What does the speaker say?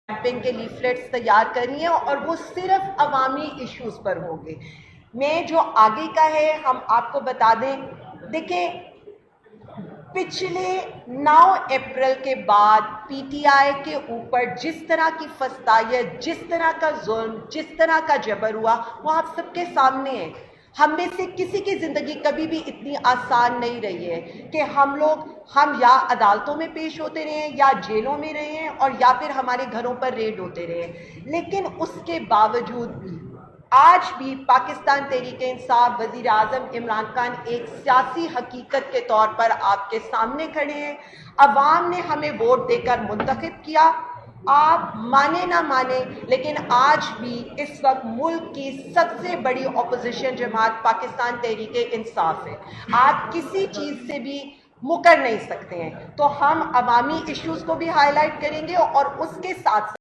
Campaign के leaflets तैयार करनी है और वो सिर्फ अवामी इश्यूज पर होंगे। मैं जो आगे का है हम आपको बता दें, देखें पिछले 9 अप्रैल के बाद पीटीआई के ऊपर जिस तरह की फस्तायत, जिस तरह का जुल्म, जिस तरह का जबर हुआ वो आप सबके सामने है। हम में से किसी की जिंदगी कभी भी इतनी आसान नहीं रही है कि हम या अदालतों में पेश होते रहे या जेलों में रहे हैं और या फिर हमारे घरों पर रेड होते रहे। लेकिन उसके बावजूद भी आज भी पाकिस्तान तहरीक इंसाफ, वज़ीर आज़म इमरान खान एक सियासी हकीकत के तौर पर आपके सामने खड़े हैं। अवाम ने हमें वोट देकर मुंतखब किया, आप माने ना माने, लेकिन आज भी इस वक्त मुल्क की सबसे बड़ी अपोजिशन जमात पाकिस्तान तहरीक इंसाफ है। आप किसी चीज़ से भी मुकर नहीं सकते हैं। तो हम अवामी इश्यूज़ को भी हाईलाइट करेंगे और उसके साथ